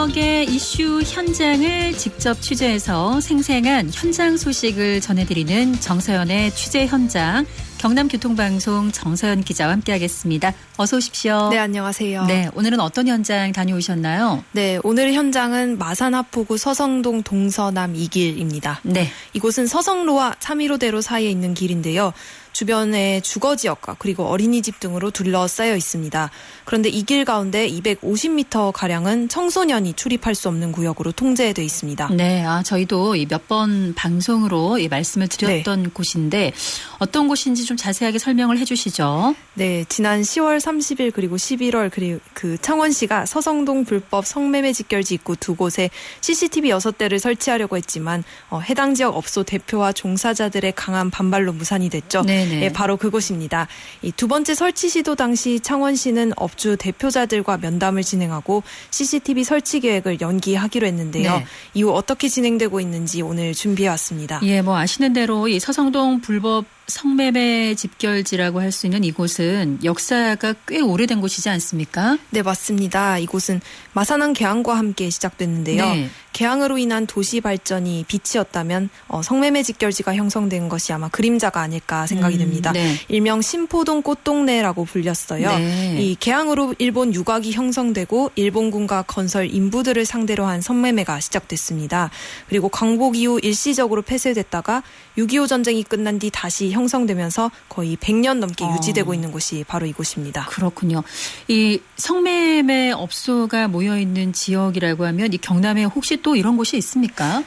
지역의 이슈 현장을 직접 취재해서 생생한 현장 소식을 전해드리는 정서연의 취재 현장. 경남교통방송 정서연 기자와 함께하겠습니다. 어서 오십시오. 네, 안녕하세요. 네, 오늘은 어떤 현장 다녀오셨나요? 네, 오늘 현장은 마산 하포구 서성동 동서남 2길입니다. 네. 이곳은 서성로와 315대로 사이에 있는 길인데요. 주변에 주거지역과 그리고 어린이집 등으로 둘러싸여 있습니다. 그런데 이 길 가운데 250m가량은 청소년이 출입할 수 없는 구역으로 통제돼 있습니다. 네, 저희도 몇 번 방송으로 말씀을 드렸던 곳인데 어떤 곳인지 좀 자세하게 설명을 해 주시죠. 네, 지난 10월 30일 그리고 11월 그리고 창원시가 서성동 불법 성매매 직결지 입구 두 곳에 CCTV 6대를 설치하려고 했지만 해당 지역 업소 대표와 종사자들의 강한 반발로 무산이 됐죠. 네, 바로 그곳입니다. 이 두 번째 설치 시도 당시 창원시는 업주 대표자들과 면담을 진행하고 CCTV 설치 계획을 연기하기로 했는데요. 네. 이후 어떻게 진행되고 있는지 오늘 준비해왔습니다. 예, 아시는 대로 이 서성동 불법 성매매 집결지라고 할 수 있는 이곳은 역사가 꽤 오래된 곳이지 않습니까? 네, 맞습니다. 이곳은 마산항 개항과 함께 시작됐는데요. 네. 개항으로 인한 도시 발전이 빛이었다면 성매매 직결지가 형성된 것이 아마 그림자가 아닐까 생각이 됩니다. 네. 일명 신포동 꽃동네라고 불렸어요. 네. 이 개항으로 일본 유곽이 형성되고 일본군과 건설 인부들을 상대로 한 성매매가 시작됐습니다. 그리고 광복 이후 일시적으로 폐쇄됐다가 6.25 전쟁이 끝난 뒤 다시 형성되면서 거의 100년 넘게 유지되고 있는 곳이 바로 이곳입니다. 그렇군요. 이 성매매 업소가 모여있는 지역이라고 하면 이 경남에 혹시 또 이런 곳이 있습니까?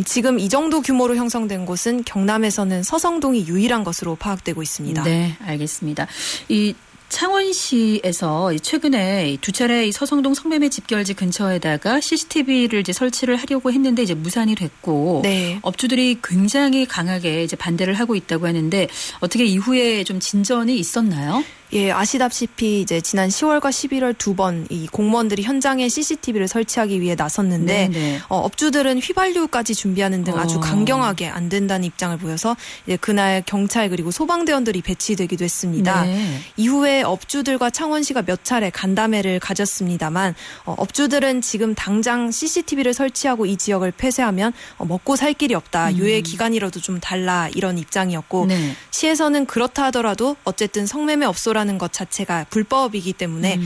지금 이 정도 규모로 형성된 곳은 경남에서는 서성동이 유일한 것으로 파악되고 있습니다. 네, 알겠습니다. 이 창원시에서 최근에 두 차례 서성동 성매매 집결지 근처에다가 CCTV를 이제 설치를 하려고 했는데 이제 무산이 됐고, 네. 업주들이 굉장히 강하게 이제 반대를 하고 있다고 하는데 어떻게 이후에 좀 진전이 있었나요? 예, 아시다시피 이제 지난 10월과 11월 두 번 이 공무원들이 현장에 CCTV를 설치하기 위해 나섰는데 업주들은 휘발유까지 준비하는 등 아주 강경하게 안 된다는 입장을 보여서 이제 그날 경찰 그리고 소방대원들이 배치되기도 했습니다. 네. 이후에 업주들과 창원시가 몇 차례 간담회를 가졌습니다만 업주들은 지금 당장 CCTV를 설치하고 이 지역을 폐쇄하면 먹고 살 길이 없다. 유예 기간이라도 좀 달라 이런 입장이었고 네. 시에서는 그렇다 하더라도 어쨌든 성매매 업소라는 것 자체가 불법이기 때문에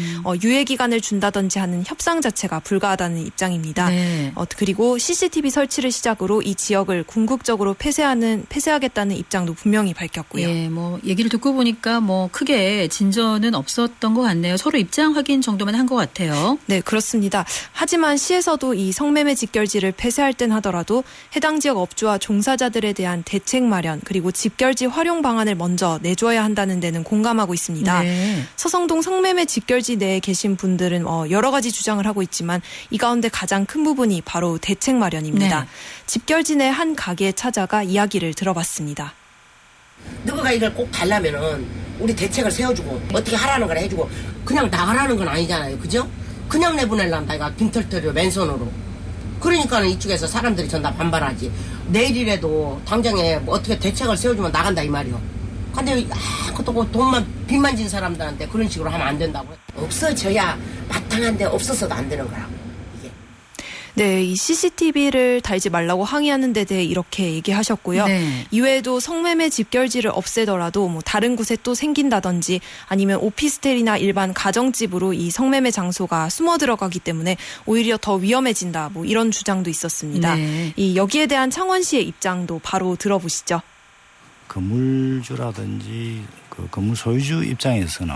유예 기간을 준다든지 하는 협상 자체가 불가하다는 입장입니다. 네. 그리고 CCTV 설치를 시작으로 이 지역을 궁극적으로 폐쇄하겠다는 입장도 분명히 밝혔고요. 예, 얘기를 듣고 보니까 크게 진전은 없었던 것 같네요. 서로 입장 확인 정도만 한 것 같아요. 네, 그렇습니다. 하지만 시에서도 이 성매매 직결지를 폐쇄할 땐 하더라도 해당 지역 업주와 종사자들에 대한 대책 마련 그리고 집결지 활용 방안을 먼저 내줘야 한다는 데는 공감하고 있습니다. 네. 서성동 성매매 직결지 내에 계신 분들은 여러 가지 주장을 하고 있지만 이 가운데 가장 큰 부분이 바로 대책 마련입니다. 네. 집결지 내 한 가게에 찾아가 이야기를 들어봤습니다. 누가 이걸 꼭 달라면은 우리 대책을 세워주고 어떻게 하라는 걸 해주고 그냥 나가라는 건 아니잖아요. 그죠? 그냥 내보내려면 내가 빈털터리로 맨손으로. 그러니까는 이쪽에서 사람들이 전다 반발하지. 내일이라도 당장에 어떻게 대책을 세워주면 나간다 이 말이요. 근데 그것도 돈만 빚만 진 사람들한테 그런 식으로 하면 안 된다고. 없어져야 마땅한데 없어서도 안 되는 거라고. 이게. 네, 이 CCTV를 달지 말라고 항의하는 데 대해 이렇게 얘기하셨고요. 네. 이외에도 성매매 집결지를 없애더라도 다른 곳에 또 생긴다든지 아니면 오피스텔이나 일반 가정집으로 이 성매매 장소가 숨어 들어가기 때문에 오히려 더 위험해진다. 이런 주장도 있었습니다. 네. 여기에 대한 창원시의 입장도 바로 들어보시죠. 건물주라든지 그 건물 소유주 입장에서는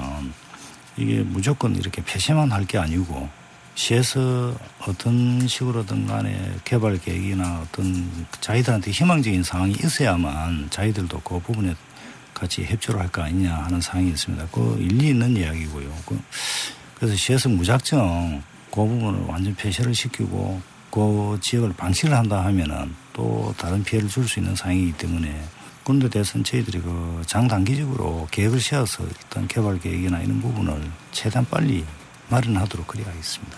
이게 무조건 이렇게 폐쇄만 할 게 아니고 시에서 어떤 식으로든 간에 개발 계획이나 어떤 자기들한테 희망적인 상황이 있어야만 자기들도 그 부분에 같이 협조를 할 거 아니냐 하는 상황이 있습니다. 그 일리 있는 이야기고요. 그래서 시에서 무작정 그 부분을 완전 폐쇄를 시키고 그 지역을 방치를 한다 하면은 또 다른 피해를 줄 수 있는 상황이기 때문에 그런데 대해서는 저희들이 그 장단기적으로 계획을 세워서 일단 개발 계획이나 이런 부분을 최대한 빨리 마련하도록 그래야겠습니다.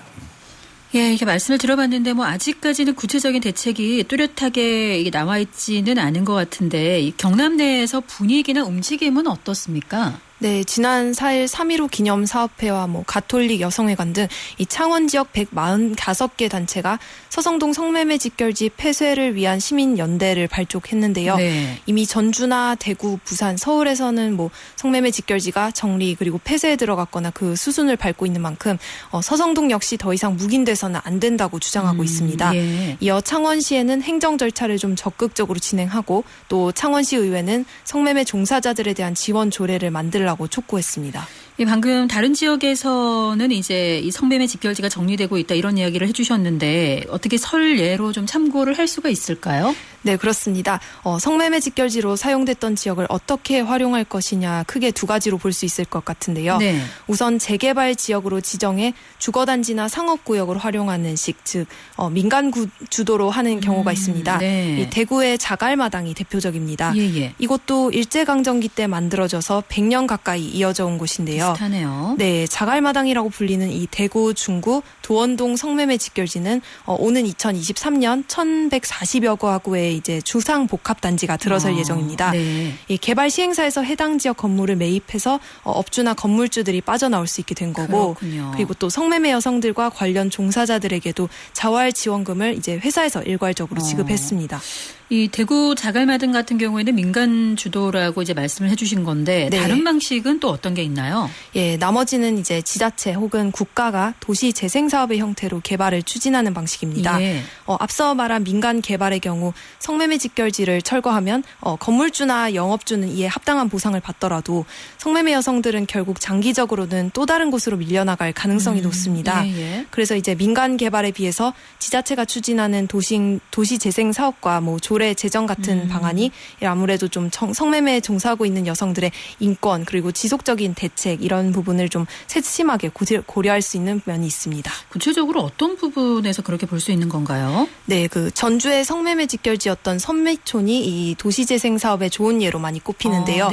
예, 이렇게 말씀을 들어봤는데 아직까지는 구체적인 대책이 뚜렷하게 나와 있지는 않은 것 같은데 경남 내에서 분위기나 움직임은 어떻습니까? 네, 지난 4일 3.15 기념사업회와 가톨릭 여성회관 등 이 창원 지역 145개 단체가 서성동 성매매 직결지 폐쇄를 위한 시민연대를 발족했는데요. 네. 이미 전주나 대구, 부산, 서울에서는 성매매 직결지가 정리 그리고 폐쇄에 들어갔거나 그 수순을 밟고 있는 만큼 서성동 역시 더 이상 묵인돼서는 안 된다고 주장하고 있습니다. 예. 이어 창원시에는 행정 절차를 좀 적극적으로 진행하고 또 창원시 의회는 성매매 종사자들에 대한 지원 조례를 만들라고 촉구했습니다. 예, 방금 다른 지역에서는 이제 이 성매매 직결지가 정리되고 있다 이런 이야기를 해주셨는데 어떻게 설 예로 좀 참고를 할 수가 있을까요? 네, 그렇습니다. 성매매 직결지로 사용됐던 지역을 어떻게 활용할 것이냐 크게 두 가지로 볼 수 있을 것 같은데요. 네. 우선 재개발 지역으로 지정해 주거단지나 상업구역으로 활용하는 식, 즉 민간 주도로 하는 경우가 있습니다. 네. 이 대구의 자갈마당이 대표적입니다. 예. 이곳도 일제강점기 때 만들어져서 100년 가까이 이어져 온 곳인데요. 비슷하네요. 네, 자갈마당이라고 불리는 이 대구 중구 도원동 성매매 직결지는 오는 2023년 1,140여 가구의 이제 주상복합단지가 들어설 예정입니다. 네. 이 개발 시행사에서 해당 지역 건물을 매입해서 업주나 건물주들이 빠져나올 수 있게 된 거고, 그렇군요. 그리고 또 성매매 여성들과 관련 종사자들에게도 자활 지원금을 이제 회사에서 일괄적으로 지급했습니다. 이 대구 자갈마당 같은 경우에는 민간 주도라고 이제 말씀을 해주신 건데 네. 다른 방식은 또 어떤 게 있나요? 예, 나머지는 이제 지자체 혹은 국가가 도시 재생 사업의 형태로 개발을 추진하는 방식입니다. 예. 앞서 말한 민간 개발의 경우 성매매 직결지를 철거하면 건물주나 영업주는 이에 합당한 보상을 받더라도 성매매 여성들은 결국 장기적으로는 또 다른 곳으로 밀려나갈 가능성이 높습니다. 예. 그래서 이제 민간 개발에 비해서 지자체가 추진하는 도시 재생 사업과 조례 제정 같은 방안이 아무래도 좀 성매매에 종사하고 있는 여성들의 인권 그리고 지속적인 대책 이런 부분을 좀 세심하게 고려할 수 있는 면이 있습니다. 구체적으로 어떤 부분에서 그렇게 볼 수 있는 건가요? 네, 그 전주의 성매매 직결지였던 선미촌이 이 도시재생 사업의 좋은 예로 많이 꼽히는데요.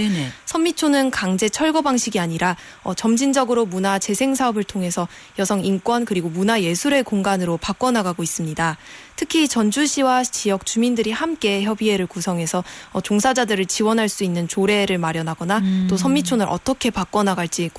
선미촌은 강제 철거 방식이 아니라 점진적으로 문화 재생 사업을 통해서 여성 인권 그리고 문화 예술의 공간으로 바꿔나가고 있습니다. 특히 전주시와 지역 주민들이 함께 협의회를 구성해서 종사자들을 지원할 수 있는 조례를 마련하거나 또 선미촌을 어떻게 바꿔나갈지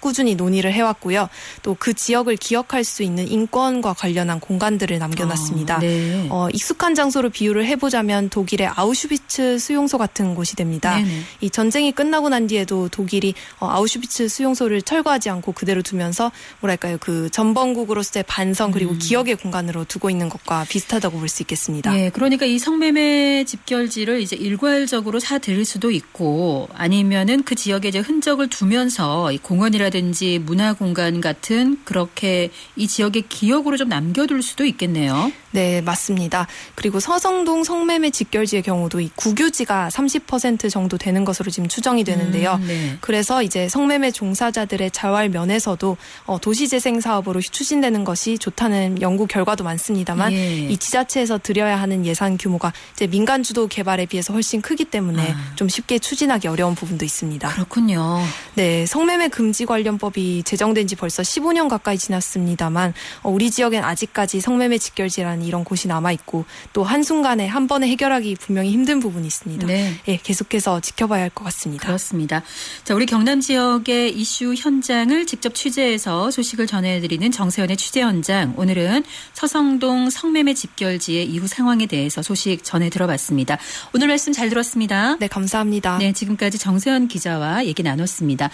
꾸준히 논의를 해왔고요. 또 그 지역을 기억할 수 있는 인권과 관련한 공간들을 남겨놨습니다. 네. 익숙한 장소로 비유를 해보자면 독일의 아우슈비츠 수용소 같은 곳이 됩니다. 네네. 이 전쟁이 끝나고 난 뒤에도 독일이 아우슈비츠 수용소를 철거하지 않고 그대로 두면서 뭐랄까요, 그 전범국으로서의 반성 그리고 기억의 공간으로 두고 있는 것과 비슷하다고 볼 수 있겠습니다. 네, 그러니까 이 성매매 집결지를 이제 일괄적으로 사들일 수도 있고 아니면은 그 지역에 이제 흔적을 두면서 이 공원이라든지 문화 공간 같은 그렇게 이 지역의 기억으로 좀 남겨둘 수도 있겠네요. 네, 맞습니다. 그리고 서성동 성매매 직결지의 경우도 이 국유지가 30% 정도 되는 것으로 지금 추정이 되는데요. 네. 그래서 이제 성매매 종사자들의 자활 면에서도 도시재생 사업으로 추진되는 것이 좋다는 연구 결과도 많습니다만 예. 이 지자체에서 들여야 하는 예산 규모가 이제 민간 주도 개발에 비해서 훨씬 크기 때문에 좀 쉽게 추진하기 어려운 부분도 있습니다. 그렇군요. 네, 성매매 금지 관련법이 제정된 지 벌써 15년 가까이 지났습니다만 우리 지역엔 아직까지 성매매 직결지라는 이런 곳이 남아있고 또 한순간에 한 번에 해결하기 분명히 힘든 부분이 있습니다. 네. 예, 계속해서 지켜봐야 할 것 같습니다. 그렇습니다. 자, 우리 경남 지역의 이슈 현장을 직접 취재해서 소식을 전해드리는 정세현의 취재 현장. 오늘은 서성동 성매매 집결지의 이후 상황에 대해서 소식 전해 들어봤습니다. 오늘 말씀 잘 들었습니다. 네, 감사합니다. 네, 지금까지 정세현 기자와 얘기 나눴습니다.